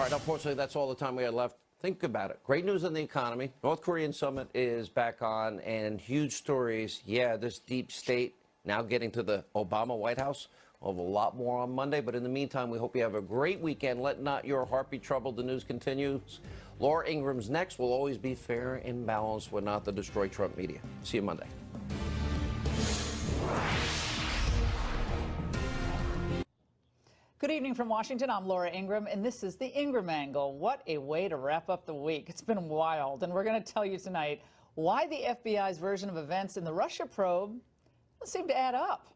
All right, unfortunately, that's all the time we had left. Think about it. Great news on the economy. North Korean summit is back on, and huge stories. Yeah, this deep state now getting to the Obama White House. We'll have a lot more on Monday, but in the meantime, we hope you have a great weekend. Let not your heart be troubled. The news continues. Laura Ingram's next. Will always be fair and balanced when not the Destroy Trump media. See you Monday. Good evening from Washington. I'm Laura Ingraham, and this is the Ingraham Angle. What a way to wrap up the week. It's been wild, and we're going to tell you tonight why the FBI's version of events in the Russia probe doesn't seem to add up.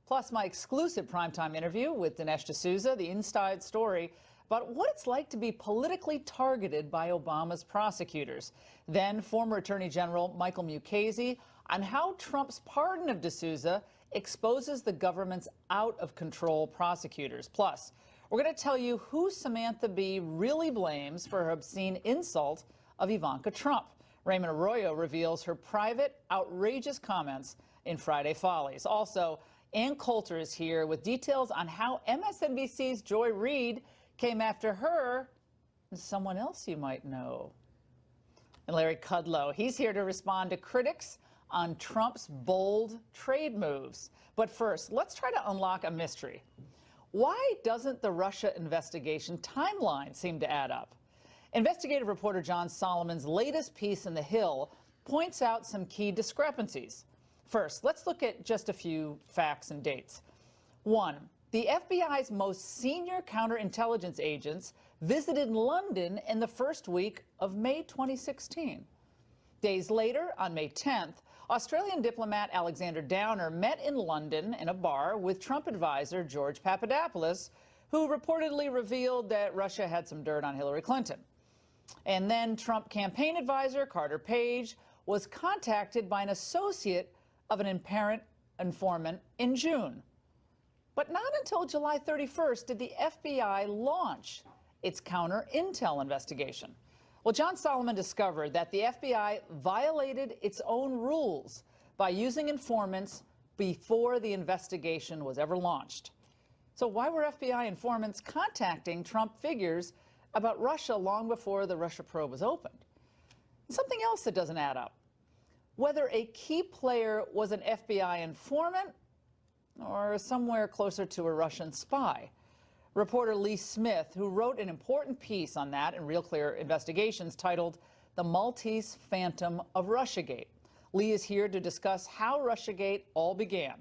Plus, my exclusive primetime interview with Dinesh D'Souza, the inside story about what it's like to be politically targeted by Obama's prosecutors. Then, former Attorney General Michael Mukasey on how Trump's pardon of D'Souza exposes the government's out-of-control prosecutors. Plus, we're going to tell you who Samantha Bee really blames for her obscene insult of Ivanka Trump. Raymond Arroyo reveals her private, outrageous comments in Friday Follies. Also, Ann Coulter is here with details on how MSNBC's Joy Reid came after her and someone else you might know. And Larry Kudlow, he's here to respond to critics on Trump's bold trade moves. But first, let's try to unlock a mystery. Why doesn't the Russia investigation timeline seem to add up? Investigative reporter John Solomon's latest piece in The Hill points out some key discrepancies. First, let's look at just a few facts and dates. One, the FBI's most senior counterintelligence agents visited London in the first week of May 2016. Days later, on May 10th, Australian diplomat Alexander Downer met in London in a bar with Trump advisor George Papadopoulos, who reportedly revealed that Russia had some dirt on Hillary Clinton. And then Trump campaign advisor Carter Page was contacted by an associate of an apparent informant in June. But not until July 31st did the FBI launch its counter-intel investigation. Well, John Solomon discovered that the FBI violated its own rules by using informants before the investigation was ever launched. So why were FBI informants contacting Trump figures about Russia long before the Russia probe was opened? And something else that doesn't add up. Whether a key player was an FBI informant or somewhere closer to a Russian spy. Reporter Lee Smith, who wrote an important piece on that in Real Clear Investigations titled The Maltese Phantom of Russiagate. Lee is here to discuss how Russiagate all began.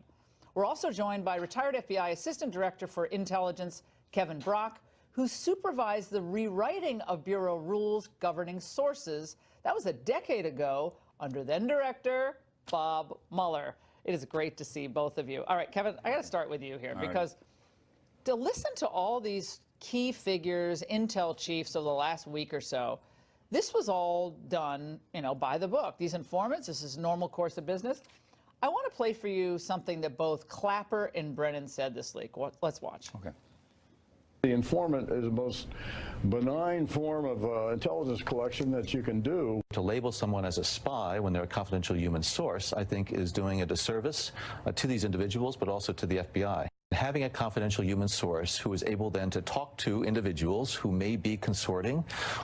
We're also joined by retired FBI Assistant Director for Intelligence Kevin Brock, who supervised the rewriting of Bureau rules governing sources. That was a decade ago under then Director Bob Mueller. It is great to see both of you. All right, Kevin, I got to start with you here because to listen to all these key figures, intel chiefs over the last week or so, this was all done, by the book. These informants, this is normal course of business. I want to play for you something that both Clapper and Brennan said this week. Let's watch. Okay. The informant is the most benign form of intelligence collection that you can do. To label someone as a spy when they're a confidential human source, I think, is doing a disservice to these individuals, but also to the FBI. Having a confidential human source who is able then to talk to individuals who may be consorting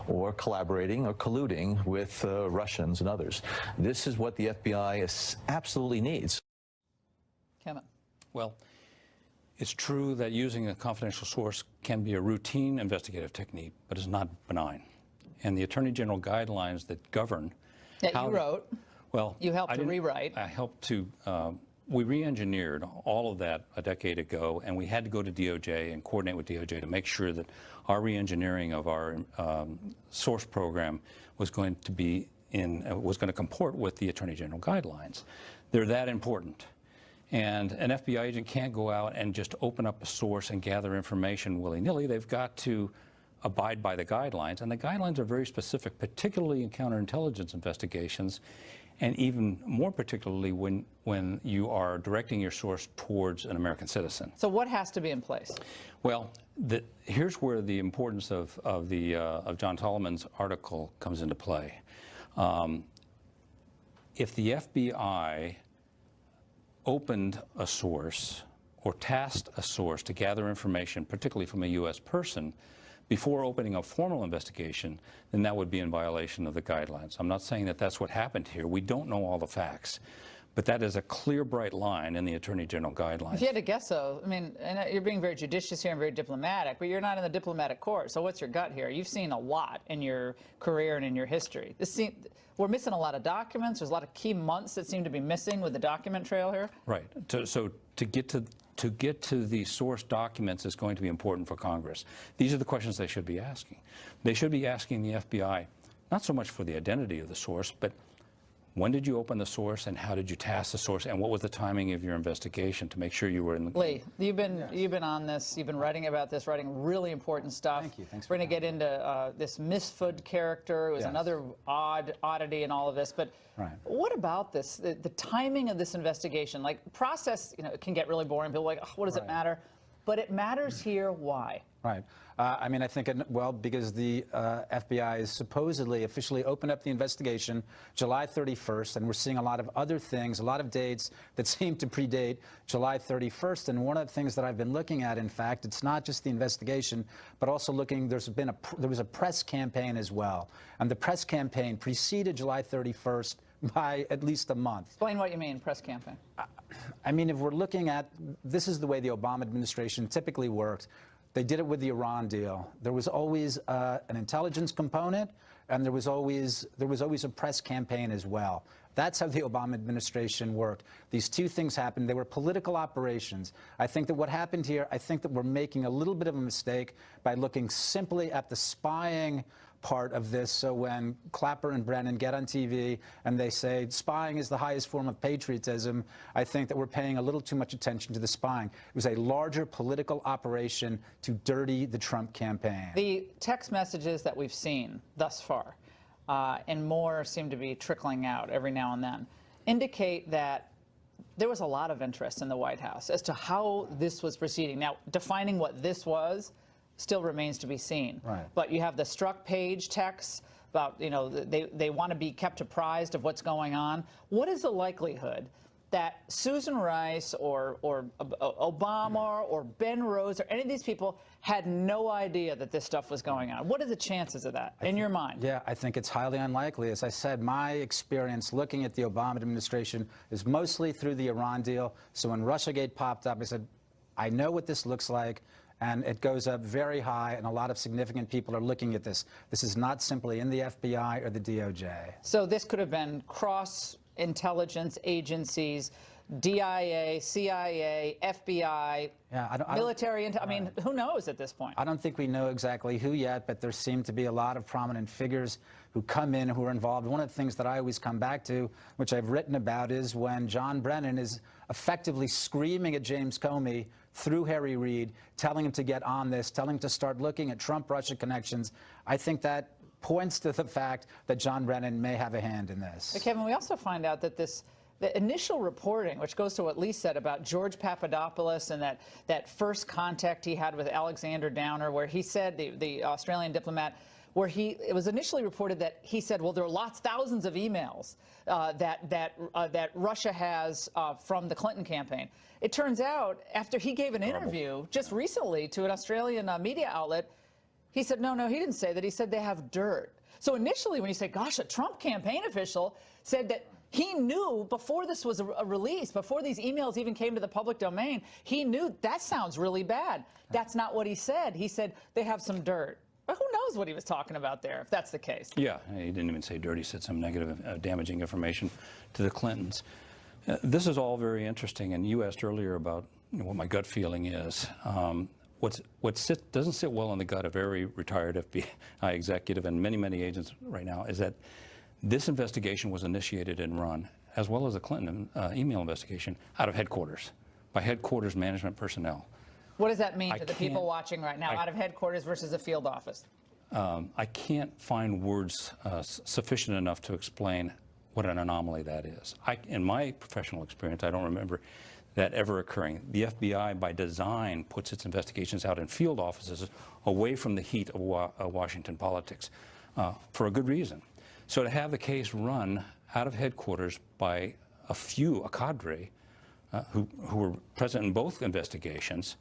or collaborating or colluding with Russians and others. This is what the FBI absolutely needs. Kevin. Well, it's true that using a confidential source can be a routine investigative technique, but it's not benign. And the Attorney General guidelines that govern that you wrote, well, you helped to rewrite. I helped to. We re-engineered all of that a decade ago, and we had to go to DOJ and coordinate with DOJ to make sure that our re-engineering of our source program was going to comport with the Attorney General guidelines. They're that important. And an FBI agent can't go out and just open up a source and gather information willy-nilly. They've got to abide by the guidelines, and the guidelines are very specific, particularly in counterintelligence investigations, and even more particularly when you are directing your source towards an American citizen. So what has to be in place? Well, here's where the importance of John Solomon's article comes into play. If the FBI opened a source or tasked a source to gather information, particularly from a U.S. person, before opening a formal investigation, then that would be in violation of the guidelines. I'm not saying that that's what happened here. We don't know all the facts. But that is a clear, bright line in the Attorney General guidelines. If you had to guess, though, I mean, and you're being very judicious here and very diplomatic, but you're not in the diplomatic corps. So what's your gut here? You've seen a lot in your career and in your history. We're missing a lot of documents. There's a lot of key months that seem to be missing with the document trail here. Right. So to get to the source documents is going to be important for Congress. These are the questions they should be asking. They should be asking the FBI, not so much for the identity of the source, but when did you open the source, and how did you task the source, and what was the timing of your investigation to make sure you were in the... Lee, you've been on this, you've been writing about this, writing really important stuff. Thank you. Thanks We're going to get into this Miss Food character, who is another oddity in all of this. But what about this, the timing of this investigation? Like, process, it can get really boring. People are like, oh, what does it matter? But it matters here. Why? Right. I mean, I think, well, because the FBI is supposedly officially opened up the investigation July 31st, and we're seeing a lot of other things, a lot of dates that seem to predate July 31st. And one of the things that I've been looking at, in fact, it's not just the investigation, but also looking, there was a press campaign as well. And the press campaign preceded July 31st by at least a month. Explain what you mean, press campaign. I mean, if we're looking at, this is the way the Obama administration typically worked. They did it with the Iran deal. There was always an intelligence component, and there was always a press campaign as well. That's how the Obama administration worked. These two things happened. They were political operations. I think that what happened here, I think that we're making a little bit of a mistake by looking simply at the spying part of this. So when Clapper and Brennan get on TV and they say spying is the highest form of patriotism, I think that we're paying a little too much attention to the spying. It was a larger political operation to dirty the Trump campaign. The text messages that we've seen thus far, and more seem to be trickling out every now and then, indicate that there was a lot of interest in the White House as to how this was proceeding. Now, defining what this was still remains to be seen. Right. But you have the struck page texts about, they want to be kept apprised of what's going on. What is the likelihood that Susan Rice or Obama or Ben Rhodes or any of these people had no idea that this stuff was going on? What are the chances of that in your mind? Yeah, I think it's highly unlikely. As I said, my experience looking at the Obama administration is mostly through the Iran deal. So when Russiagate popped up, I said, I know what this looks like. And it goes up very high, and a lot of significant people are looking at this. This is not simply in the FBI or the DOJ. So this could have been cross-intelligence agencies, DIA, CIA, FBI, military. I mean, who knows at this point? I don't think we know exactly who yet, but there seem to be a lot of prominent figures who come in, who are involved. One of the things that I always come back to, which I've written about, is when John Brennan is effectively screaming at James Comey through Harry Reid, telling him to get on this, telling him to start looking at Trump-Russia connections. I think that points to the fact that John Brennan may have a hand in this. But Kevin, we also find out that the initial reporting, which goes to what Lee said about George Papadopoulos and that first contact he had with Alexander Downer, where he said, the Australian diplomat, where it was initially reported that he said, well, there are thousands of emails that Russia has from the Clinton campaign. It turns out, after he gave an interview just recently to an Australian media outlet, he said, no, he didn't say that. He said they have dirt. So initially, when you say, gosh, a Trump campaign official said that he knew before this was a release, before these emails even came to the public domain, he knew that sounds really bad. That's not what he said. He said they have some dirt. But who knows what he was talking about there, if that's the case? Yeah, he didn't even say dirt. He said some negative, damaging information to the Clintons. This is all very interesting, and you asked earlier about what my gut feeling is. What doesn't sit well in the gut of every retired FBI executive and many agents right now is that this investigation was initiated and run, as well as the Clinton email investigation, out of headquarters, by headquarters management personnel. What does that mean to the people watching right now, out of headquarters versus a field office? I can't find words sufficient enough to explain what an anomaly that is. In my professional experience, I don't remember that ever occurring. The FBI, by design, puts its investigations out in field offices away from the heat of Washington politics for a good reason. So to have the case run out of headquarters by a cadre who were present in both investigations,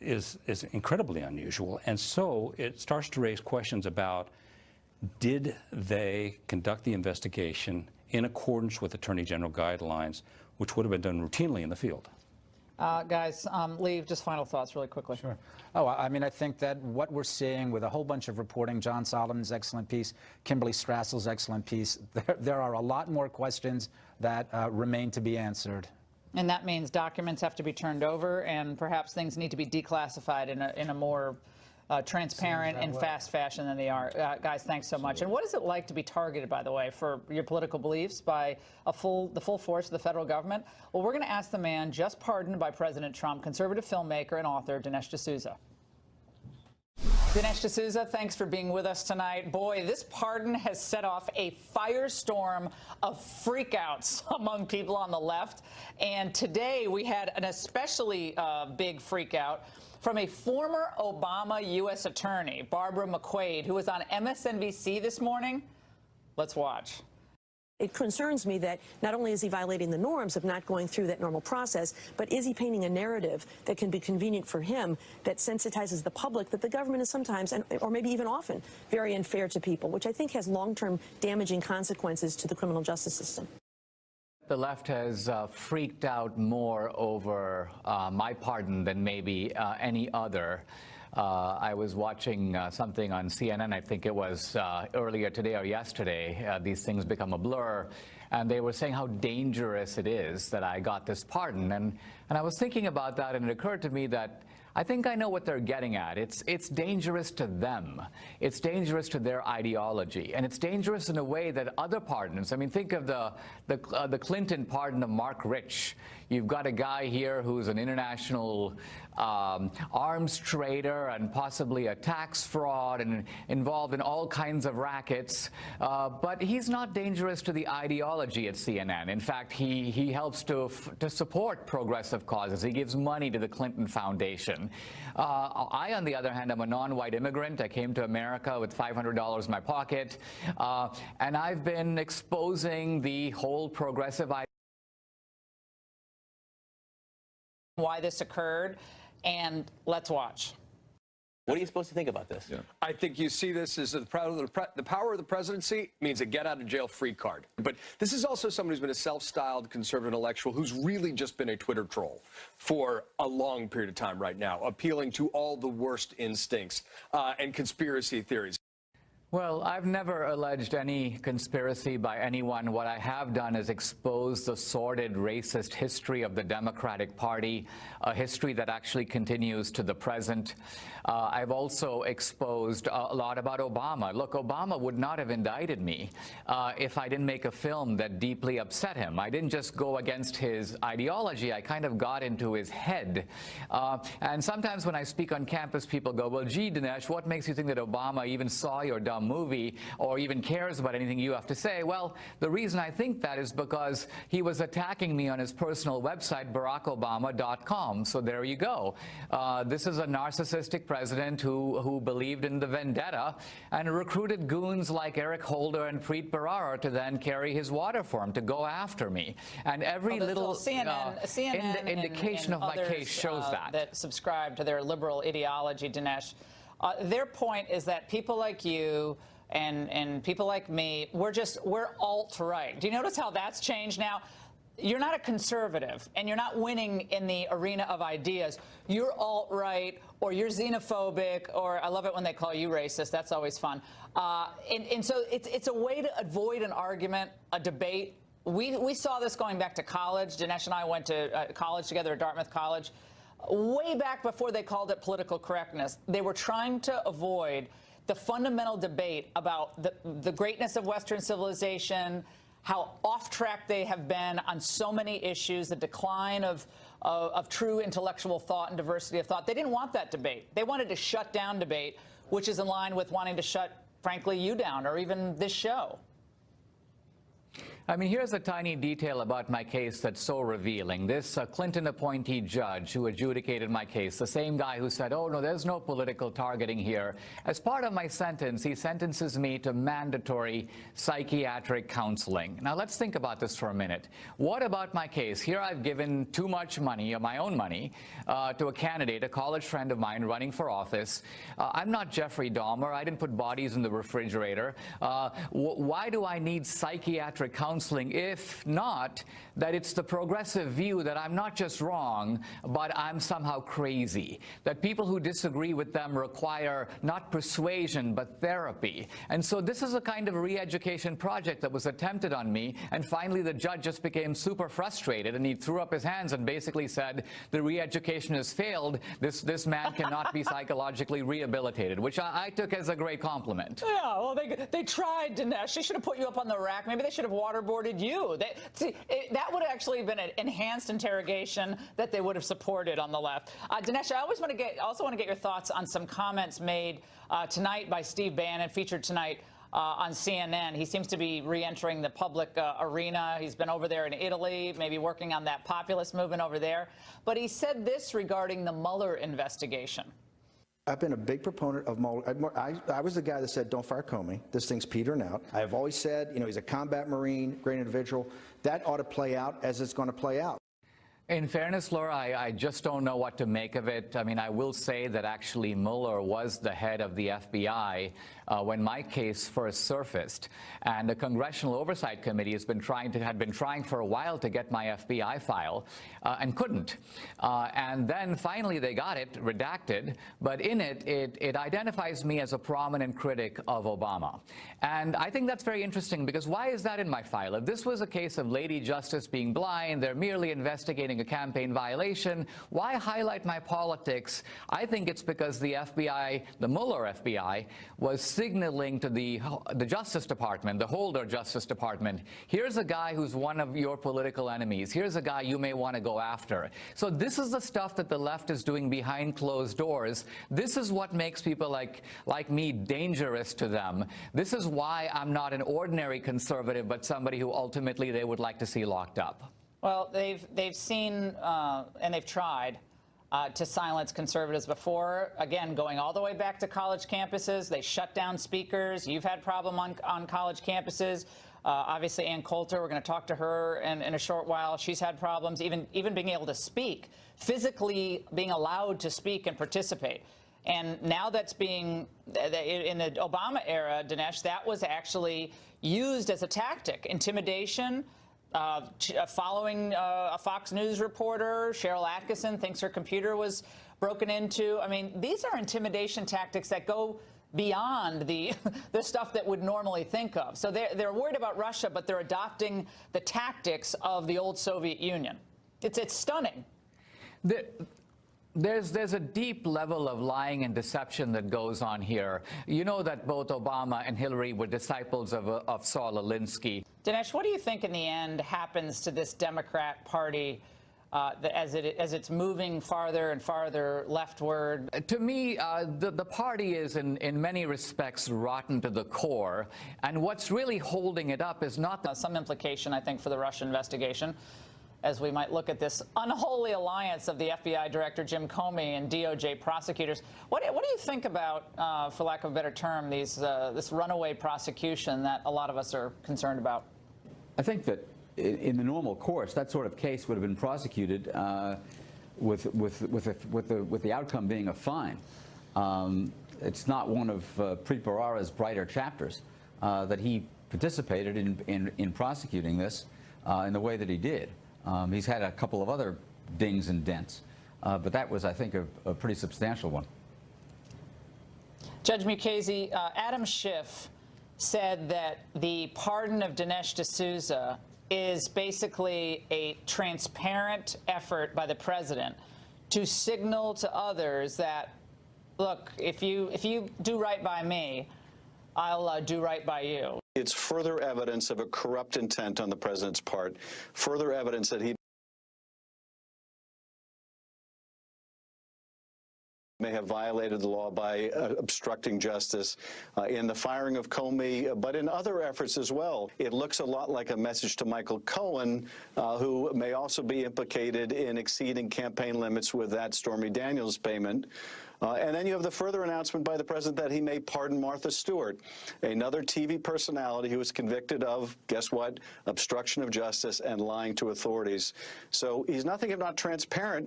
is incredibly unusual. And so it starts to raise questions about, did they conduct the investigation in accordance with Attorney General guidelines, which would have been done routinely in the field? Guys, Lee, just final thoughts really quickly. Sure. Oh, I mean, I think that what we're seeing with a whole bunch of reporting, John Solomon's excellent piece, Kimberly Strassel's excellent piece, there are a lot more questions that remain to be answered. And that means documents have to be turned over, and perhaps things need to be declassified in a more transparent and fast fashion than they are. Guys, thanks so much. And what is it like to be targeted, by the way, for your political beliefs by the full force of the federal government? Well, we're going to ask the man just pardoned by President Trump, conservative filmmaker and author Dinesh D'Souza. Dinesh D'Souza, thanks for being with us tonight. Boy, this pardon has set off a firestorm of freakouts among people on the left. And today we had an especially big freakout from a former Obama U.S. attorney, Barbara McQuade, who was on MSNBC this morning. Let's watch. It concerns me that not only is he violating the norms of not going through that normal process, but is he painting a narrative that can be convenient for him that sensitizes the public that the government is sometimes, or maybe even often, very unfair to people, which I think has long-term damaging consequences to the criminal justice system. The left has freaked out more over my pardon than maybe any other. I was watching something on CNN, I think it was earlier today or yesterday. These things become a blur. And they were saying how dangerous it is that I got this pardon. And I was thinking about that, and it occurred to me that I think I know what they're getting at. It's dangerous to them. It's dangerous to their ideology. And it's dangerous in a way that other pardons, I mean, think of the Clinton pardon of Mark Rich. You've got a guy here who's an international arms trader and possibly a tax fraud and involved in all kinds of rackets. But he's not dangerous to the ideology at CNN. In fact, he helps to support progressive causes. He gives money to the Clinton Foundation. I, on the other hand, am a non-white immigrant. I came to America with $500 in my pocket. And I've been exposing the whole progressive idea. Why this occurred, and let's watch. What are you supposed to think about this? I think you see this as the power of the presidency means a get-out-of-jail-free card. But this is also someone who's been a self-styled conservative intellectual who's really just been a Twitter troll for a long period of time right now, appealing to all the worst instincts and conspiracy theories. Well, I've never alleged any conspiracy by anyone. What I have done is expose the sordid racist history of the Democratic Party, a history that actually continues to the present. I've also exposed a lot about Obama. Look, Obama would not have indicted me if I didn't make a film that deeply upset him. I didn't just go against his ideology. I kind of got into his head. And sometimes when I speak on campus, people go, well, gee, Dinesh, what makes you think that Obama even saw your dumb movie or even cares about anything you have to say? Well, the reason I think that is because he was attacking me on his personal website, barackobama.com. So there you go. This is a narcissistic president who believed in the vendetta and recruited goons like Eric Holder and Preet Bharara to then carry his water for him, to go after me. And every little CNN indication of my case shows that subscribe to their liberal ideology, Dinesh. Their point is that people like you and people like me, we're alt-right. Do you notice how that's changed now? You're not a conservative, and you're not winning in the arena of ideas. You're alt-right, or you're xenophobic, or I love it when they call you racist. That's always fun. And so it's a way to avoid an argument, a debate. We saw this going back to college. Dinesh and I went to college together at Dartmouth College. Way back before they called it political correctness, they were trying to avoid the fundamental debate about the greatness of Western civilization, how off track they have been on so many issues, the decline of true intellectual thought and diversity of thought. They didn't want that debate. They wanted to shut down debate, which is in line with wanting to shut, frankly, you down or even this show. I mean, here's a tiny detail about my case that's so revealing. This Clinton appointee judge who adjudicated my case, the same guy who said, oh, no, there's no political targeting here. As part of my sentence, he sentences me to mandatory psychiatric counseling. Now, let's think about this for a minute. What about my case? Here I've given too much money, my own money, to a candidate, a college friend of mine running for office. I'm not Jeffrey Dahmer. I didn't put bodies in the refrigerator. Why do I need psychiatric counseling? If not, that it's the progressive view that I'm not just wrong, but I'm somehow crazy, that people who disagree with them require not persuasion, but therapy. And so this is a kind of re-education project that was attempted on me, and finally the judge just became super frustrated, and he threw up his hands and basically said, the re-education has failed, this man cannot be psychologically rehabilitated, which I took as a great compliment. Yeah, well, they tried, Dinesh. They should have put you up on the rack. Maybe they should have waterboarded you. That would have actually been an enhanced interrogation that they would have supported on the left. Dinesh, I also want to get your thoughts on some comments made tonight by Steve Bannon, featured tonight on CNN. He seems to be re-entering the public arena. He's been over there in Italy, maybe working on that populist movement over there. But he said this regarding the Mueller investigation. I've been a big proponent of Mueller. I was the guy that said, don't fire Comey. This thing's petering out. I've always said, you know, he's a combat Marine, great individual. That ought to play out as it's going to play out. In fairness, Laura, I just don't know what to make of it. I mean, I will say that actually Mueller was the head of the FBI when my case first surfaced, and the Congressional Oversight Committee had been trying for a while to get my FBI file and couldn't. And then finally they got it redacted, but in it identifies me as a prominent critic of Obama. And I think that's very interesting, because why is that in my file? If this was a case of Lady Justice being blind, they're merely investigating a campaign violation, why highlight my politics? I think it's because the FBI, the Mueller FBI, was signaling to the Justice Department, the Holder Justice Department, here's a guy who's one of your political enemies. Here's a guy you may want to go after. So this is the stuff that the left is doing behind closed doors. This is what makes people like me dangerous to them. This is why I'm not an ordinary conservative, but somebody who ultimately they would like to see locked up. Well, they've seen and they've tried to silence conservatives before. Again, going all the way back to college campuses, they shut down speakers. You've had problem on college campuses. Obviously, Ann Coulter, we're going to talk to her in a short while. She's had problems, even being able to speak, physically being allowed to speak and participate. And now that's being, in the Obama era, Dinesh, that was actually used as a tactic, intimidation. Following a Fox News reporter, Cheryl Atkinson, thinks her computer was broken into. I mean, these are intimidation tactics that go beyond the stuff that would normally think of. So they're worried about Russia, but they're adopting the tactics of the old Soviet Union. It's stunning. There's a deep level of lying and deception that goes on here. You know that both Obama and Hillary were disciples of Saul Alinsky. Dinesh, what do you think in the end happens to this Democrat Party as it's moving farther and farther leftward? To me, the party is in many respects rotten to the core, and what's really holding it up is not some implication, I think, for the Russia investigation, as we might look at this unholy alliance of the FBI Director Jim Comey and DOJ prosecutors. What do you think about, for lack of a better term, this runaway prosecution that a lot of us are concerned about? I think that in the normal course, that sort of case would have been prosecuted with the outcome being a fine. It's not one of Preet Bharara's brighter chapters that he participated in prosecuting this in the way that he did. He's had a couple of other dings and dents, but that was, I think, a pretty substantial one. Judge Mukasey, Adam Schiff said that the pardon of Dinesh D'Souza is basically a transparent effort by the president to signal to others that, look, if you do right by me, I'll do right by you. It's further evidence of a corrupt intent on the president's part, further evidence that he may have violated the law by obstructing justice in the firing of Comey, but in other efforts as well. It looks a lot like a message to Michael Cohen, who may also be implicated in exceeding campaign limits with that Stormy Daniels payment. And then you have the further announcement by the president that he may pardon Martha Stewart, another TV personality who was convicted of, guess what, obstruction of justice and lying to authorities. So he's nothing if not transparent.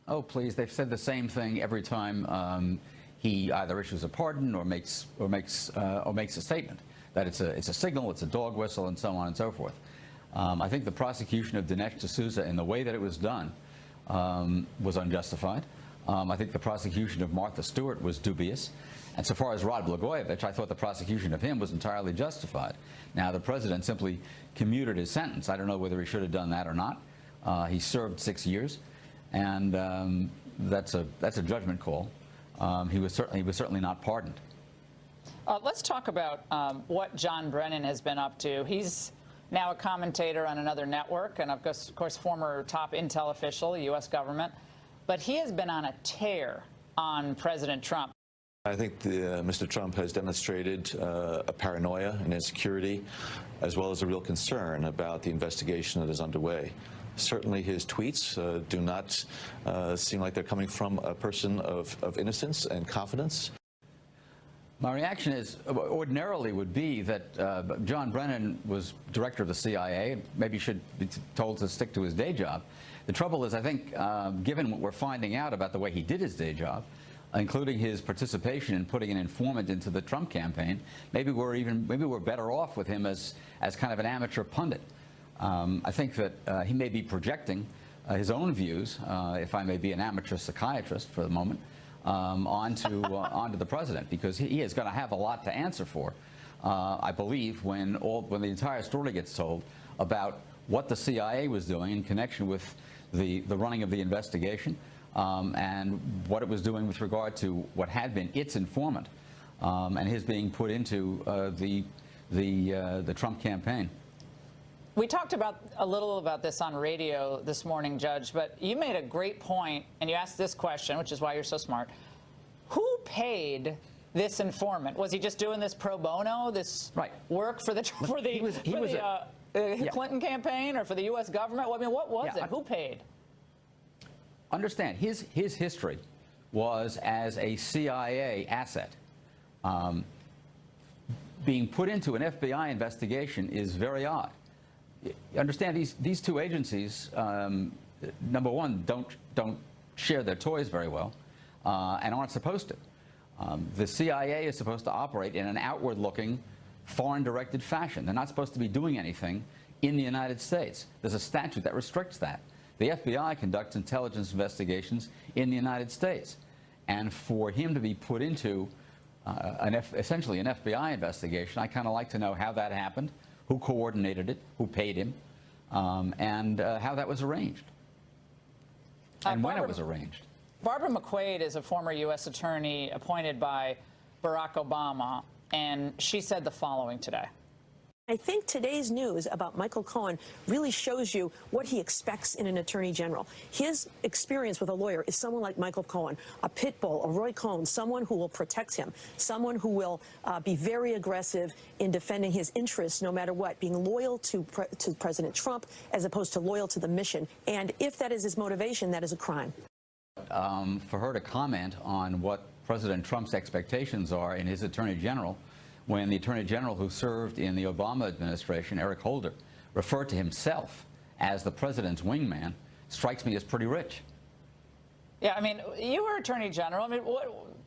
Oh, please! They've said the same thing every time he either issues a pardon or makes a statement that it's a signal, it's a dog whistle, and so on and so forth. I think the prosecution of Dinesh D'Souza in the way that it was done was unjustified. I think the prosecution of Martha Stewart was dubious. And so far as Rod Blagojevich, I thought the prosecution of him was entirely justified. Now, the president simply commuted his sentence. I don't know whether he should have done that or not. He served 6 years, and that's a judgment call. He was certainly not pardoned. Let's talk about what John Brennan has been up to. He's now a commentator on another network, and of course former top intel official, the U.S. government. But he has been on a tear on President Trump. I think Mr. Trump has demonstrated a paranoia and insecurity, as well as a real concern about the investigation that is underway. Certainly his tweets do not seem like they're coming from a person of innocence and confidence. My reaction is ordinarily would be that John Brennan was director of the CIA and maybe should be told to stick to his day job. The trouble is, I think, given what we're finding out about the way he did his day job, including his participation in putting an informant into the Trump campaign, maybe we're better off with him as kind of an amateur pundit. I think that he may be projecting his own views, if I may be an amateur psychiatrist for the moment, onto the president, because he is going to have a lot to answer for, I believe, when the entire story gets told about what the CIA was doing in connection with the running of the investigation, and what it was doing with regard to what had been its informant, and his being put into the Trump campaign. We talked a little about this on radio this morning, Judge, but you made a great point, and you asked this question, which is why you're so smart. Who paid this informant? Was he just doing this pro bono, this work for the Clinton campaign or for the U.S. government? I mean, what was it? Who paid? Understand, his history was as a CIA asset. Being put into an FBI investigation is very odd. You understand, these two agencies, number one, don't share their toys very well, and aren't supposed to. The CIA is supposed to operate in an outward-looking, foreign-directed fashion. They're not supposed to be doing anything in the United States. There's a statute that restricts that. The FBI conducts intelligence investigations in the United States. And for him to be put into essentially an FBI investigation, I kind of like to know how that happened, who coordinated it, who paid him, and how that was arranged, and when it was arranged. Barbara McQuaid is a former U.S. attorney appointed by Barack Obama, and she said the following today. I think today's news about Michael Cohen really shows you what he expects in an attorney general. His experience with a lawyer is someone like Michael Cohen, a pit bull, a Roy Cohn, someone who will protect him, someone who will be very aggressive in defending his interests no matter what, being loyal to President Trump as opposed to loyal to the mission. And if that is his motivation, that is a crime. For her to comment on what President Trump's expectations are in his attorney general, when the Attorney General who served in the Obama administration, Eric Holder, referred to himself as the president's wingman, strikes me as pretty rich. Yeah, I mean, you were Attorney General. I mean,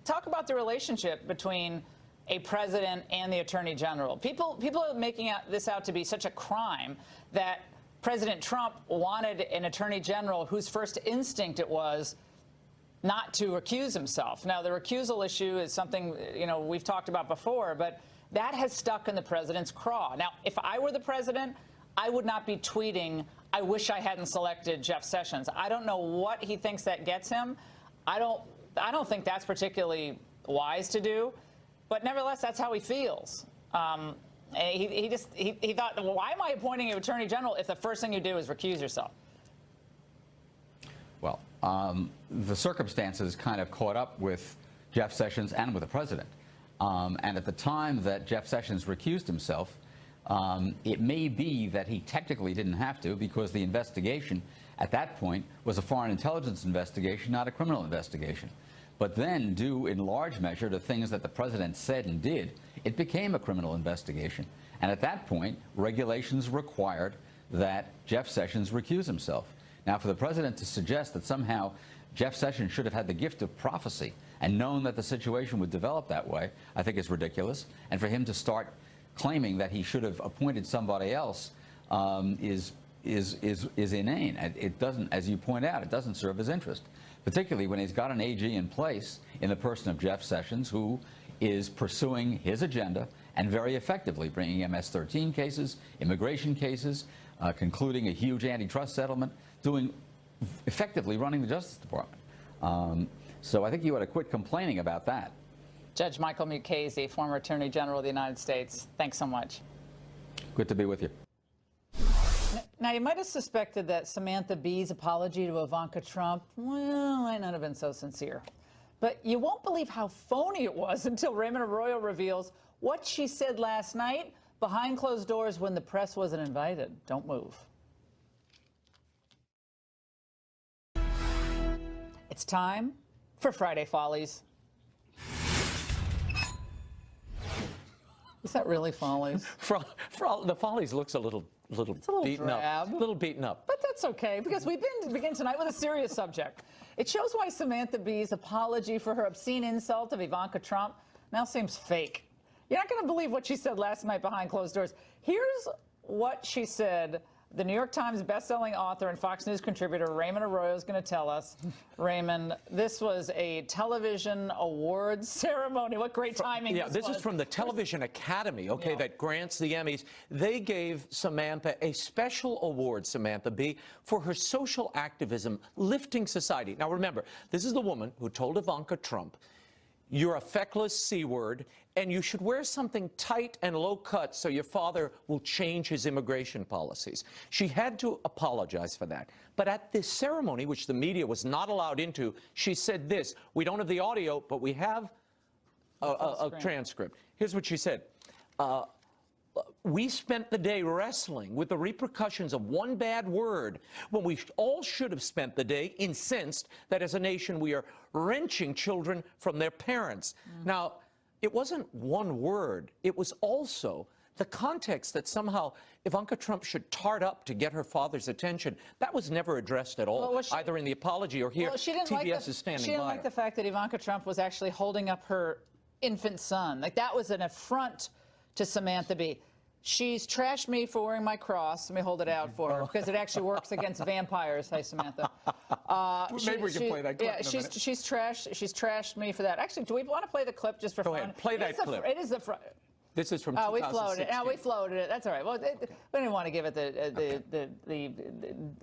talk about the relationship between a president and the Attorney General. People are making this out to be such a crime that President Trump wanted an Attorney General whose first instinct it was not to recuse himself. Now, the recusal issue is something, you know, we've talked about before, but that has stuck in the president's craw. Now, if I were the president, I would not be tweeting, I wish I hadn't selected Jeff Sessions. I don't know what he thinks that gets him. I don't think that's wise to do, but nevertheless, that's how he feels. He thought, well, why am I appointing you Attorney General if the first thing you do is recuse yourself? Well, the circumstances kind of caught up with Jeff Sessions and with the president. And at the time that Jeff Sessions recused himself, it may be that he technically didn't have to, because the investigation at that point was a foreign intelligence investigation, not a criminal investigation. But then, due in large measure to things that the president said and did, it became a criminal investigation. And at that point, regulations required that Jeff Sessions recuse himself. Now, for the president to suggest that somehow Jeff Sessions should have had the gift of prophecy and known that the situation would develop that way, I think is ridiculous. And for him to start claiming that he should have appointed somebody else is inane. It doesn't, as you point out, it doesn't serve his interest, particularly when he's got an AG in place in the person of Jeff Sessions, who is pursuing his agenda and very effectively bringing MS-13 cases, immigration cases, concluding a huge antitrust settlement, effectively running the Justice Department. So I think you ought to quit complaining about that. Judge Michael Mukasey, former Attorney General of the United States, thanks so much. Good to be with you. Now, you might have suspected that Samantha Bee's apology to Ivanka Trump, well, might not have been so sincere. But you won't believe how phony it was until Raymond Arroyo reveals what she said last night behind closed doors when the press wasn't invited. Don't move. It's time for Friday Follies. Is that really Follies? The Follies looks a little beaten drab. up. A little beaten up. But that's okay, because we begin tonight with a serious subject. It shows why Samantha Bee's apology for her obscene insult of Ivanka Trump now seems fake. You're not going to believe what she said last night behind closed doors. Here's what she said. The New York Times bestselling author and Fox News contributor Raymond Arroyo is going to tell us. Raymond, this was a television awards ceremony. What great timing this is from the Television Academy, okay, that grants the Emmys. They gave Samantha a special award, Samantha Bee, for her social activism, lifting society. Now, remember, this is the woman who told Ivanka Trump, "You're a feckless C-word, and you should wear something tight and low-cut so your father will change his immigration policies." She had to apologize for that. But at this ceremony, which the media was not allowed into, she said this. We don't have the audio, but we have a transcript. Here's what she said. We spent the day wrestling with the repercussions of one bad word when we all should have spent the day incensed that as a nation we are wrenching children from their parents. Now, it wasn't one word. It was also the context that somehow Ivanka Trump should tart up to get her father's attention. That was never addressed at all, either in the apology or here. TBS is standing by. She didn't like the fact that Ivanka Trump was actually holding up her infant son. Like, that was an affront to Samantha Bee. She's trashed me for wearing my cross. Let me hold it out for her, because it actually works against vampires. Hey, Samantha. Maybe we can play that clip in a minute. She's trashed me for that. Actually, do we want to play the clip just for fun? Go ahead, play that clip. It is the front. This is from 2016. We floated it. That's all right. Well, we didn't want to give it the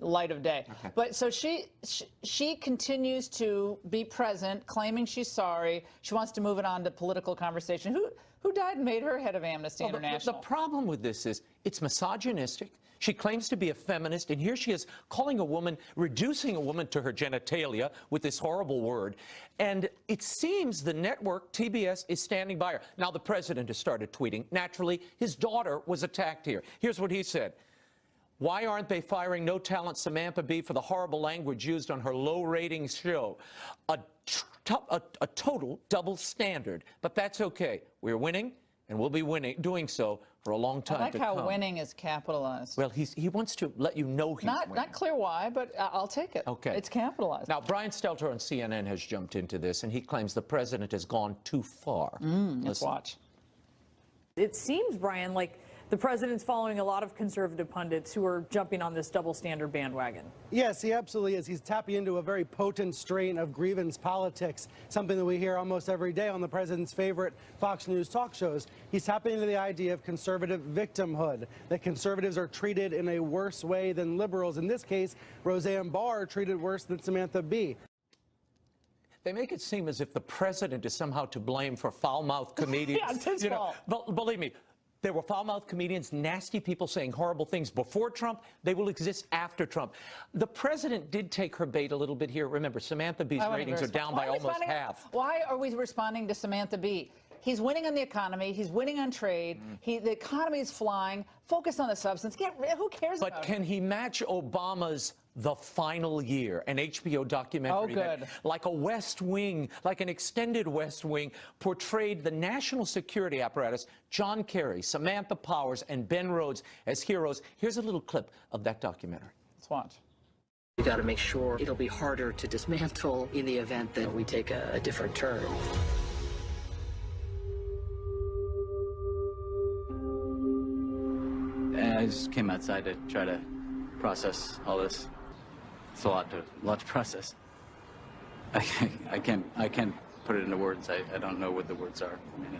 light of day. Okay. But so she continues to be present, claiming she's sorry. She wants to move it on to political conversation. Who died and made her head of Amnesty International? The problem with this is it's misogynistic. She claims to be a feminist, and here she is calling a woman, reducing a woman to her genitalia with this horrible word. And it seems the network, TBS, is standing by her. Now, the president has started tweeting. Naturally, his daughter was attacked here. Here's what he said. Why aren't they firing no talent Samantha Bee for the horrible language used on her low ratings show? A total double standard. But that's okay. We're winning, and we'll be doing so for a long time to come. I like how winning is capitalized. Well, he wants to let you know he's winning. Not clear why, but I'll take it. Okay. It's capitalized. Now, Brian Stelter on CNN has jumped into this, and he claims the president has gone too far. Let's watch. It seems, Brian, like the president's following a lot of conservative pundits who are jumping on this double standard bandwagon. Yes, he absolutely is. He's tapping into a very potent strain of grievance politics, something that we hear almost every day on the president's favorite Fox News talk shows. He's tapping into the idea of conservative victimhood, that conservatives are treated in a worse way than liberals. In this case, Roseanne Barr treated worse than Samantha Bee. They make it seem as if the president is somehow to blame for foul-mouthed comedians. Yeah, it's his fault. Believe me, There were foul-mouthed comedians, nasty people saying horrible things before Trump. They will exist after Trump. The president did take her bait a little bit here. Remember, Samantha Bee's ratings are down by almost half. Why are we responding to Samantha Bee? He's winning on the economy. He's winning on trade. The economy is flying. Focus on the substance. Who cares about it? But can he match Obama's The Final Year, an HBO documentary that, like a West Wing, like an extended West Wing, portrayed the national security apparatus, John Kerry, Samantha Powers, and Ben Rhodes as heroes? Here's a little clip of that documentary. Let's watch. We got to make sure it'll be harder to dismantle in the event that we take a different turn. I just came outside to try to process all this. It's a lot to process. I can't put it into words. I don't know what the words are. I mean,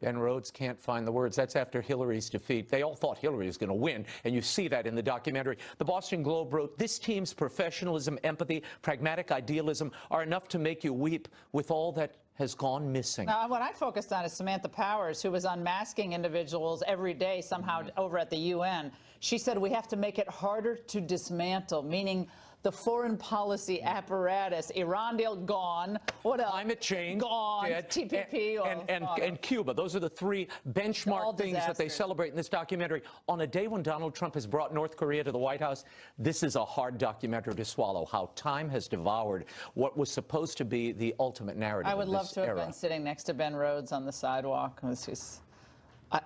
Ben Rhodes can't find the words. That's after Hillary's defeat. They all thought Hillary was going to win, and you see that in the documentary. The Boston Globe wrote, "This team's professionalism, empathy, pragmatic idealism are enough to make you weep with all that has gone missing." Now, what I focused on is Samantha Powers, who was unmasking individuals every day somehow over at the UN. She said we have to make it harder to dismantle, meaning the foreign policy apparatus. Iran deal gone. What else? Climate change. Gone. Dead. TPP. And Cuba. Those are the three benchmark things that they celebrate in this documentary. On a day when Donald Trump has brought North Korea to the White House, this is a hard documentary to swallow, how time has devoured what was supposed to be the ultimate narrative I would of love this to have era. been sitting next to Ben Rhodes on the sidewalk.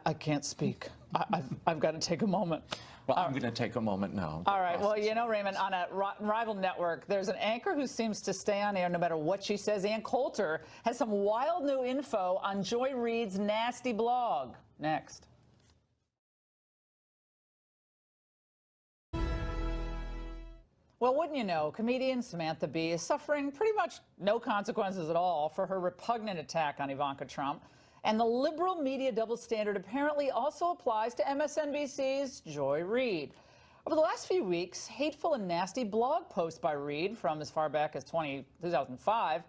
I can't speak. I've got to take a moment. Well, I'm going to take a moment now. All right. Well, you know, Raymond, on a rival network, there's an anchor who seems to stay on air no matter what she says. Ann Coulter has some wild new info on Joy Reid's nasty blog. Next. Well, wouldn't you know, comedian Samantha Bee is suffering pretty much no consequences at all for her repugnant attack on Ivanka Trump. And the liberal media double standard apparently also applies to MSNBC's Joy Reid. Over the last few weeks, hateful and nasty blog posts by Reid from as far back as 2005,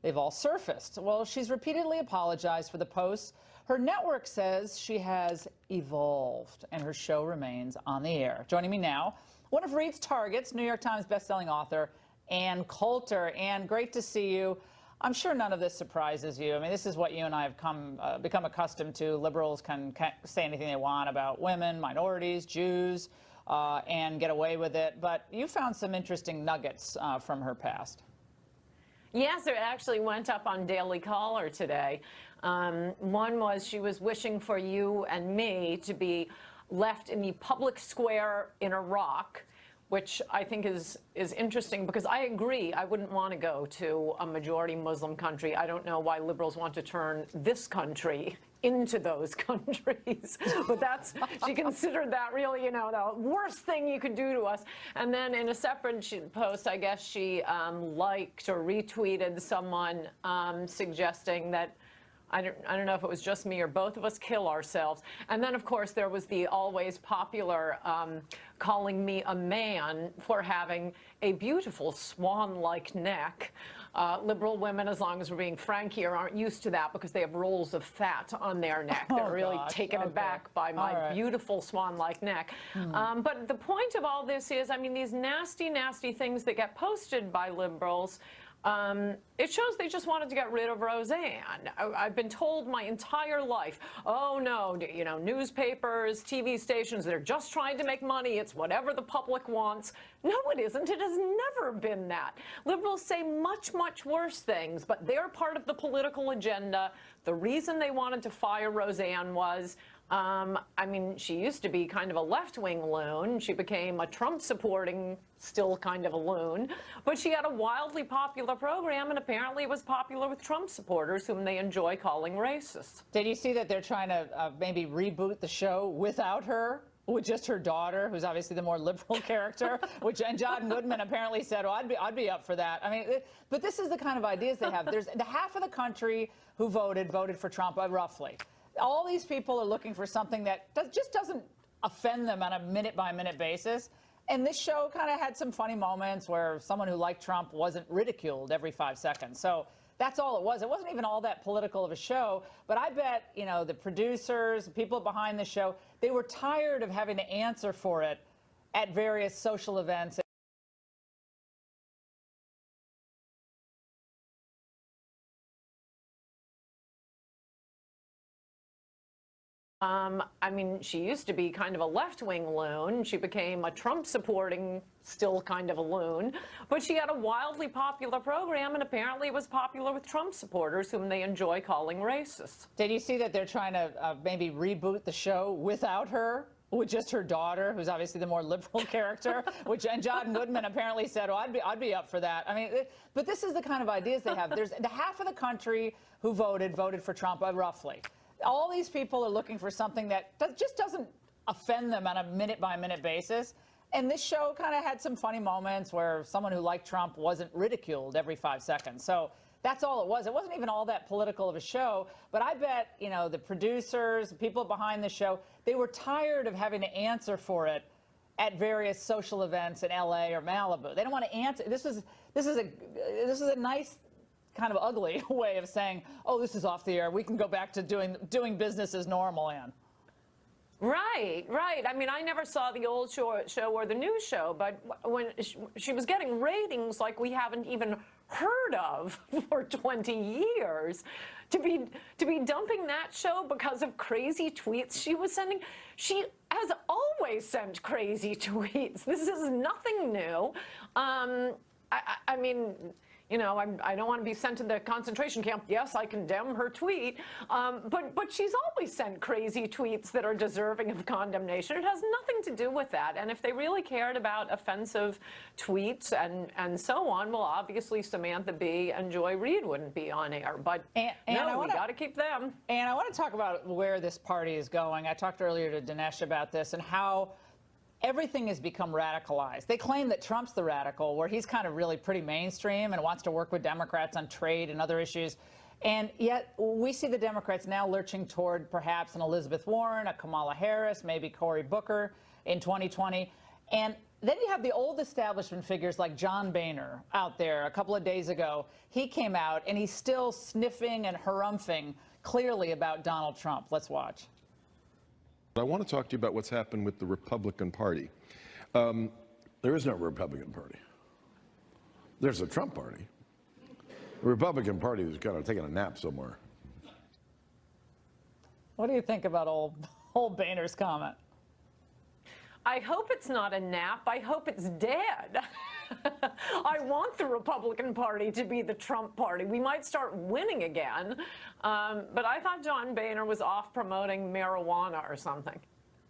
they've all surfaced. Well, she's repeatedly apologized for the posts. Her network says she has evolved and her show remains on the air. Joining me now, one of Reid's targets, New York Times bestselling author Ann Coulter. Ann, great to see you. I'm sure none of this surprises you. I mean, this is what you and I have become accustomed to. Liberals can say anything they want about women, minorities, Jews, and get away with it. But you found some interesting nuggets from her past. Yes, it actually went up on Daily Caller today. One was she was wishing for you and me to be left in the public square in Iraq, which I think is interesting because I agree I wouldn't want to go to a majority Muslim country. I don't know why liberals want to turn this country into those countries. But she considered that really, you know, the worst thing you could do to us. And then in a separate post, I guess she liked or retweeted someone suggesting that I don't know if it was just me or both of us kill ourselves. And then, of course, there was the always popular calling me a man for having a beautiful swan-like neck. Liberal women, as long as we're being frank here, aren't used to that because they have rolls of fat on their neck. They're really taken aback by my beautiful swan-like neck. But the point of all this is, I mean, these nasty, nasty things that get posted by liberals, it shows they just wanted to get rid of Roseanne. I've been told my entire life, oh no, you know, newspapers, TV stations, they're just trying to make money. It's whatever the public wants. No, it isn't. It has never been that. Liberals say much, much worse things, but they're part of the political agenda. The reason they wanted to fire Roseanne was, I mean, she used to be kind of a left-wing loon. She became a Trump-supporting, still kind of a loon. But she had a wildly popular program, and apparently it was popular with Trump supporters, whom they enjoy calling racist. Did you see that they're trying to maybe reboot the show without her? With just her daughter, who's obviously the more liberal character, and John Goodman apparently said, "Oh, I'd be up for that." I mean, but this is the kind of ideas they have. There's the half of the country who voted for Trump, roughly. All these people are looking for something that just doesn't offend them on a minute-by-minute basis. And this show kind of had some funny moments where someone who liked Trump wasn't ridiculed every 5 seconds. So That's all it was. It wasn't even all that political of a show, but I bet, you know, the producers, the people behind the show, they were tired of having to answer for it at various social events. I mean, she used to be kind of a left-wing loon. She became a Trump-supporting, still kind of a loon. But she had a wildly popular program, and apparently it was popular with Trump supporters, whom they enjoy calling racist. Did you see that they're trying to maybe reboot the show without her? With just her daughter, who's obviously the more liberal character, and John Goodman apparently said, "Oh, I'd be up for that." I mean, but this is the kind of ideas they have. There's the half of the country who voted for Trump, roughly. All these people are looking for something that just doesn't offend them on a minute-by-minute basis. And this show kind of had some funny moments where someone who liked Trump wasn't ridiculed every 5 seconds. So that's all it was. It wasn't even all that political of a show. But I bet, you know, the producers, the people behind the show, they were tired of having to answer for it at various social events in LA or Malibu. They don't want to answer. This is a nice, kind of ugly way of saying, oh, this is off the air. We can go back to doing business as normal, Ann. Right, right. I mean, I never saw the old show or the new show, but when she was getting ratings like we haven't even heard of for 20 years, to be dumping that show because of crazy tweets she was sending. She has always sent crazy tweets. This is nothing new. I mean, you know, I don't want to be sent to the concentration camp. Yes, I condemn her tweet, but she's always sent crazy tweets that are deserving of condemnation. It has nothing to do with that. And if they really cared about offensive tweets and so on, well, obviously Samantha Bee and Joy Reid wouldn't be on air. But we got to keep them. And I want to talk about where this party is going. I talked earlier to Dinesh about this and how everything has become radicalized. They claim that Trump's the radical, where he's kind of really pretty mainstream and wants to work with Democrats on trade and other issues. And yet we see the Democrats now lurching toward perhaps an Elizabeth Warren, a Kamala Harris, maybe Cory Booker in 2020. And then you have the old establishment figures like John Boehner out there a couple of days ago. He came out and he's still sniffing and harumphing clearly about Donald Trump. Let's watch. I want to talk to you about what's happened with the Republican Party. There is no Republican Party. There's a Trump Party. The Republican Party is kind of taking a nap somewhere. What do you think about old Boehner's comment? I hope it's not a nap. I hope it's dead. I want the Republican Party to be the Trump Party. We might start winning again. But I thought John Boehner was off promoting marijuana or something.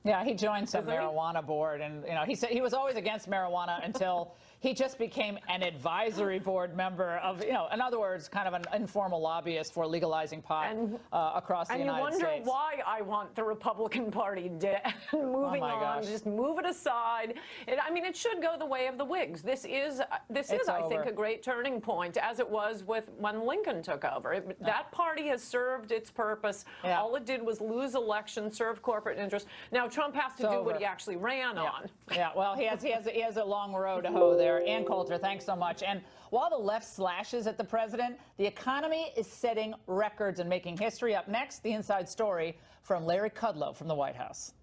Yeah, he joined some marijuana board, and you know, he said he was always against marijuana until he just became an advisory board member of, you know, in other words, kind of an informal lobbyist for legalizing pot across the United States. And you wonder why I want the Republican Party dead. Moving on, just move it aside. I mean, it should go the way of the Whigs. This is, I think, a great turning point, as it was when Lincoln took over. That party has served its purpose. Yeah. All it did was lose elections, serve corporate interests. Now Trump has to do what he actually ran on. Yeah, well, he has a long road to hoe there. Ann Coulter, thanks so much. And while the left slashes at the president, the economy is setting records and making history. Up next, the inside story from Larry Kudlow from the White House.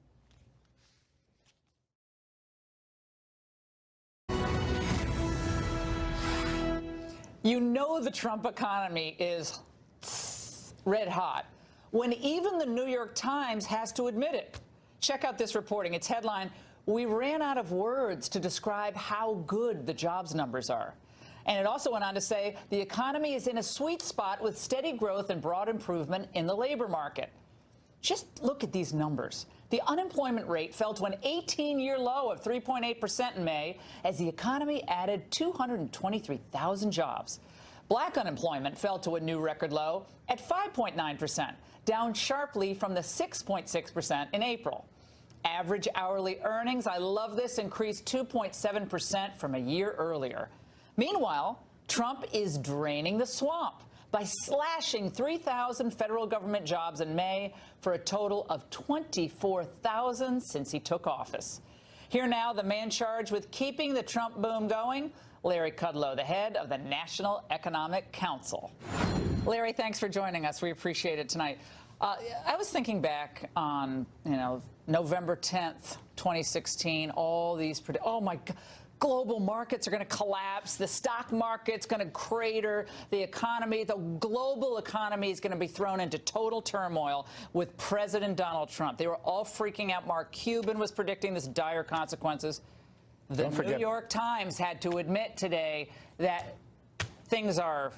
You know the Trump economy is red hot when even the New York Times has to admit it. Check out this reporting. Its headline, "We ran out of words to describe how good the jobs numbers are." And it also went on to say the economy is in a sweet spot with steady growth and broad improvement in the labor market. Just look at these numbers. The unemployment rate fell to an 18-year low of 3.8% in May as the economy added 223,000 jobs. Black unemployment fell to a new record low at 5.9%, down sharply from the 6.6% in April. Average hourly earnings, I love this, increased 2.7% from a year earlier. Meanwhile, Trump is draining the swamp by slashing 3,000 federal government jobs in May for a total of 24,000 since he took office. Here now, the man charged with keeping the Trump boom going, Larry Kudlow, the head of the National Economic Council. Larry, thanks for joining us. We appreciate it tonight. I was thinking back on, November 10th, 2016, all these, oh my God, global markets are going to collapse. The stock market's going to crater. The economy, the global economy is going to be thrown into total turmoil with President Donald Trump. They were all freaking out. Mark Cuban was predicting this dire consequences. The New York Times had to admit today that things are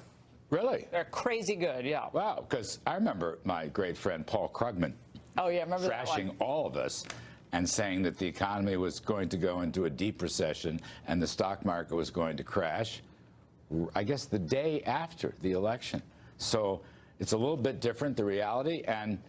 they're crazy good. Yeah. Wow, because I remember my great friend Paul Krugman. Oh yeah, remember that one? Trashing all of us and saying that the economy was going to go into a deep recession and the stock market was going to crash, I guess the day after the election. So it's a little bit different, the reality. And,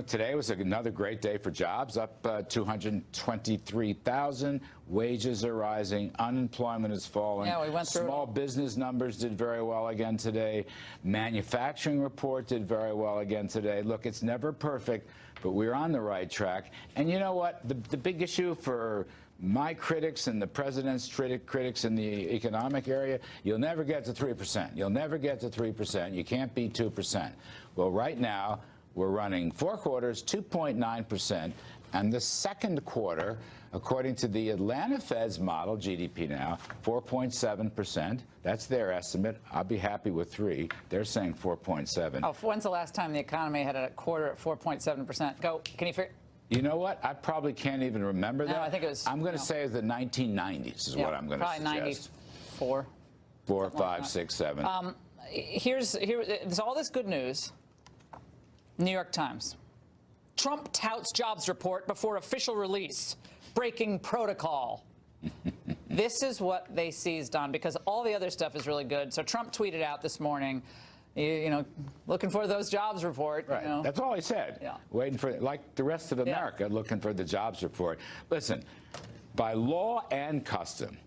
today was another great day for jobs, up 223,000. Wages are rising. Unemployment is falling. Yeah, we went through Small business numbers did very well again today. Manufacturing report did very well again today. Look, it's never perfect, but we're on the right track. And you know what? The big issue for my critics and the president's critics in the economic area, you'll never get to 3%. You'll never get to 3%. You can't beat 2%. Well, right now, we're running 4 quarters, 2.9%, and the second quarter, according to the Atlanta Fed's model, GDP now, 4.7%. That's their estimate. I'll be happy with 3. They're saying 4.7. Oh, when's the last time the economy had a quarter at 4.7%? Go. Can you figure? You know what? I probably can't even remember that. No, I think it was. I'm going to say the 1990s is what I'm going to suggest. Probably 94. 4, 5, 6, 7. There's all this good news. New York Times. Trump touts jobs report before official release, breaking protocol. This is what they seized on because all the other stuff is really good. So Trump tweeted out this morning, looking for those jobs report. Right. That's all he said. Yeah. Waiting for, like the rest of America, looking for the jobs report. Listen, by law and custom,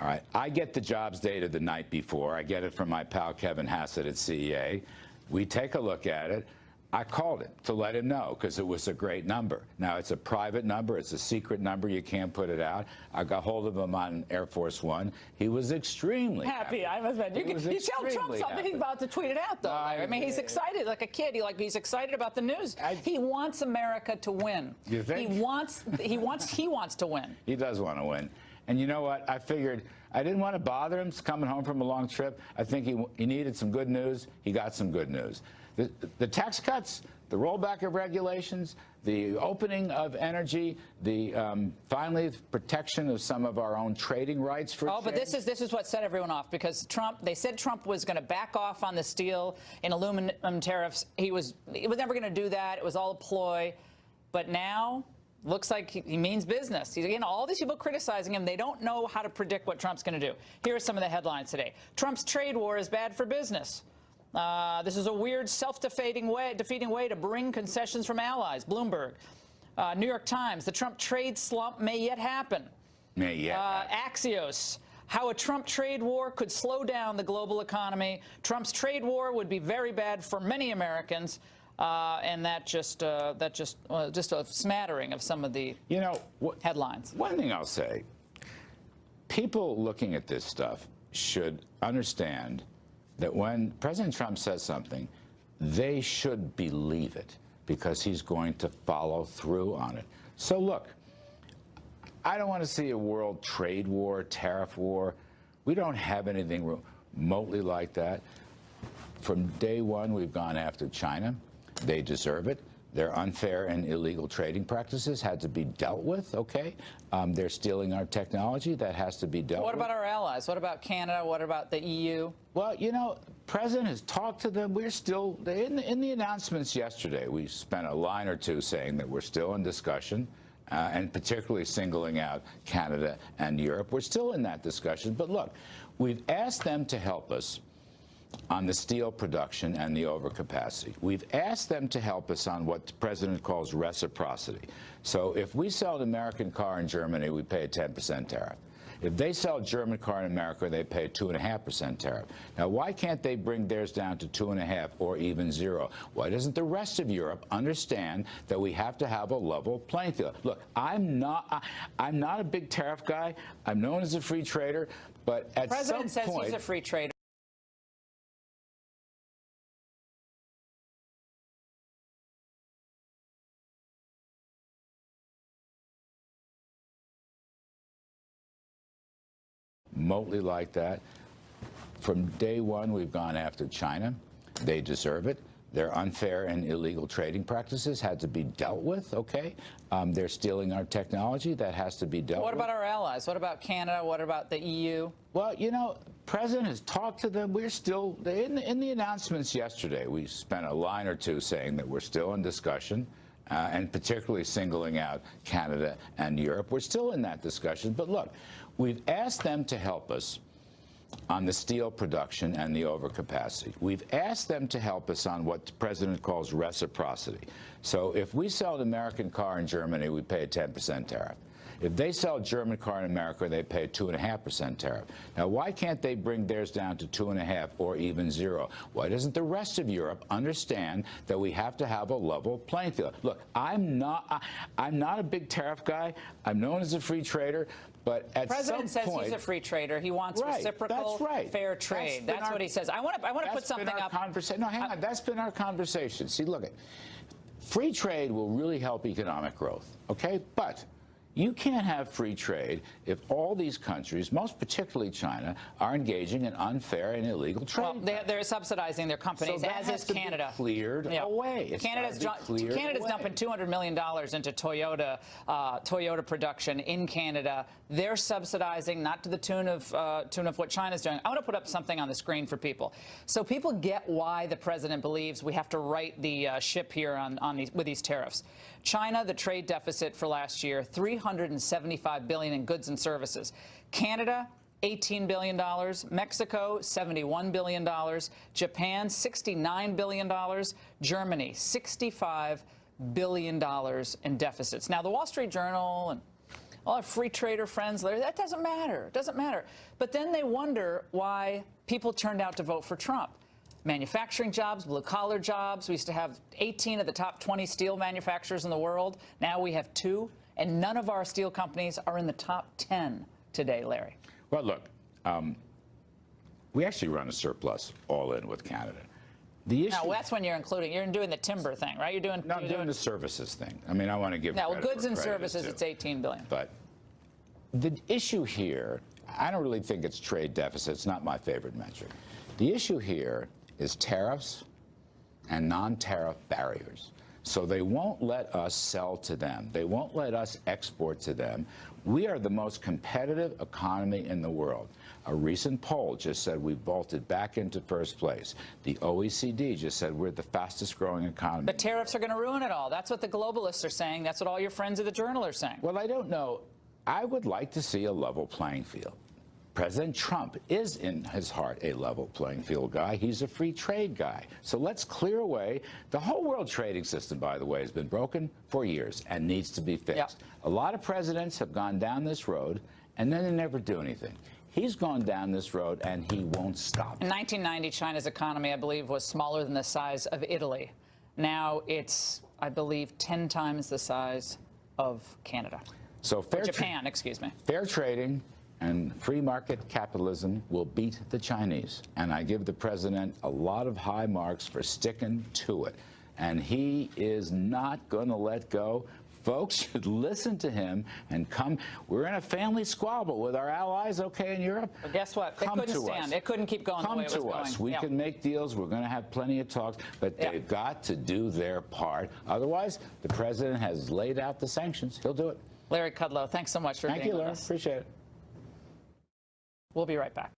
all right, I get the jobs data the night before. I get it from my pal Kevin Hassett at CEA. We take a look at it. I called him to let him know because it was a great number. Now, it's a private number. It's a secret number. You can't put it out. I got hold of him on Air Force One. He was extremely happy. I must admit. You tell Trump something, he's about to tweet it out, though. I mean, he's excited like a kid. He's excited about the news. He wants America to win. You think? He wants to win. He does want to win. And you know what? I figured I didn't want to bother him. He's coming home from a long trip. I think he needed some good news. He got some good news. The tax cuts, the rollback of regulations, the opening of energy, the finally the protection of some of our own trading rights for but this is what set everyone off because they said Trump was going to back off on the steel and aluminum tariffs. He was never going to do that. It was all a ploy. But now looks like he means business. All these people criticizing him, they don't know how to predict what Trump's going to do. Here are some of the headlines today. Trump's trade war is bad for business. This is a weird, defeating way to bring concessions from allies. Bloomberg. New York Times. The Trump trade slump may yet happen. May yet happen. Axios. How a Trump trade war could slow down the global economy. Trump's trade war would be very bad for many Americans. And just a smattering of some of the headlines. One thing I'll say, people looking at this stuff should understand that when President Trump says something, they should believe it because he's going to follow through on it. So look, I don't want to see a world trade war, tariff war. We don't have anything remotely like that. From day one, we've gone after China. They deserve it. Their unfair and illegal trading practices had to be dealt with, okay? They're stealing our technology. That has to be dealt with. What about our allies? What about Canada? What about the EU? Well, the President has talked to them. We're still, in the announcements yesterday, we spent a line or two saying that we're still in discussion, and particularly singling out Canada and Europe. We're still in that discussion. But look, we've asked them to help us on the steel production and the overcapacity. We've asked them to help us on what the president calls reciprocity. So if we sell an American car in Germany, we pay a 10% tariff. If they sell a German car in America, they pay a 2.5% tariff. Now, why can't they bring theirs down to 2.5 or even 0? Why doesn't the rest of Europe understand that we have to have a level playing field? Look, I'm not a big tariff guy. I'm known as a free trader, but at some point, the president says he's a free trader. remotely like that. From day one, we've gone after China. They deserve it. Their unfair and illegal trading practices had to be dealt with, okay? They're stealing our technology. That has to be dealt with. What about our allies? What about Canada? What about the EU? Well, you know, President has talked to them. We're still, in the announcements yesterday, we spent a line or two saying that we're still in discussion, and particularly singling out Canada and Europe. We're still in that discussion. But look, we've asked them to help us on the steel production and the overcapacity. We've asked them to help us on what the president calls reciprocity. So if we sell an American car in Germany, we pay a 10% tariff. If they sell a German car in America, they pay a 2.5% tariff. Now, why can't they bring theirs down to 2.5 or even 0? Why doesn't the rest of Europe understand that we have to have a level playing field? Look, I'm not a big tariff guy. I'm known as a free trader. But at the president some says point, he's a free trader. He wants reciprocal, fair trade. That's what he says. I want to put something up. No, hang on. That's been our conversation. See, look, free trade will really help economic growth, okay? But you can't have free trade if all these countries, most particularly China, are engaging in unfair and illegal trade. Well, they're subsidizing their companies, so that as has is to Canada. Be cleared away. Canada's dumping $200 million into Toyota production in Canada. They're subsidizing, not to the tune of what China's doing. I want to put up something on the screen for people, so people get why the president believes we have to right the ship here with these tariffs. China, the trade deficit for last year, $375 billion in goods and services. Canada, $18 billion. Mexico, $71 billion. Japan, $69 billion. Germany, $65 billion in deficits. Now, the Wall Street Journal and all our free trader friends, that doesn't matter. It doesn't matter. But then they wonder why people turned out to vote for Trump. Manufacturing jobs, blue-collar jobs. We used to have 18 of the top 20 steel manufacturers in the world. Now we have 2, and none of our steel companies are in the top 10 today, Larry. Well, look, we actually run a surplus all in with Canada. The issue. Now, that's when you're doing the timber thing, right? I'm doing the services thing. I mean, I want to give. Now, goods and services, it's $18 billion. But the issue here, I don't really think it's trade deficit. It's not my favorite metric. The issue here is tariffs and non-tariff barriers. So they won't let us sell to them. They won't let us export to them. We are the most competitive economy in the world. A recent poll just said we vaulted back into first place. The OECD just said we're the fastest growing economy. The tariffs are going to ruin it all. That's what the globalists are saying. That's what all your friends at the Journal are saying. Well, I don't know. I would like to see a level playing field. President Trump is, in his heart, a level playing field guy. He's a free trade guy. So let's clear away. The whole world trading system, by the way, has been broken for years and needs to be fixed. Yep. A lot of presidents have gone down this road, and then they never do anything. He's gone down this road, and he won't stop. In 1990, China's economy, I believe, was smaller than the size of Italy. Now it's, I believe, 10 times the size of Canada. So Japan, excuse me. Fair trading and free market capitalism will beat the Chinese. And I give the president a lot of high marks for sticking to it. And he is not going to let go. Folks should listen to him and come. We're in a family squabble with our allies, okay, in Europe. But guess what? It couldn't stand. It couldn't keep going the way it was going. Come to us. We can make deals. We're going to have plenty of talks. But they've got to do their part. Otherwise, the president has laid out the sanctions. He'll do it. Larry Kudlow, thanks so much for being with us. Thank you, Larry. Appreciate it. We'll be right back.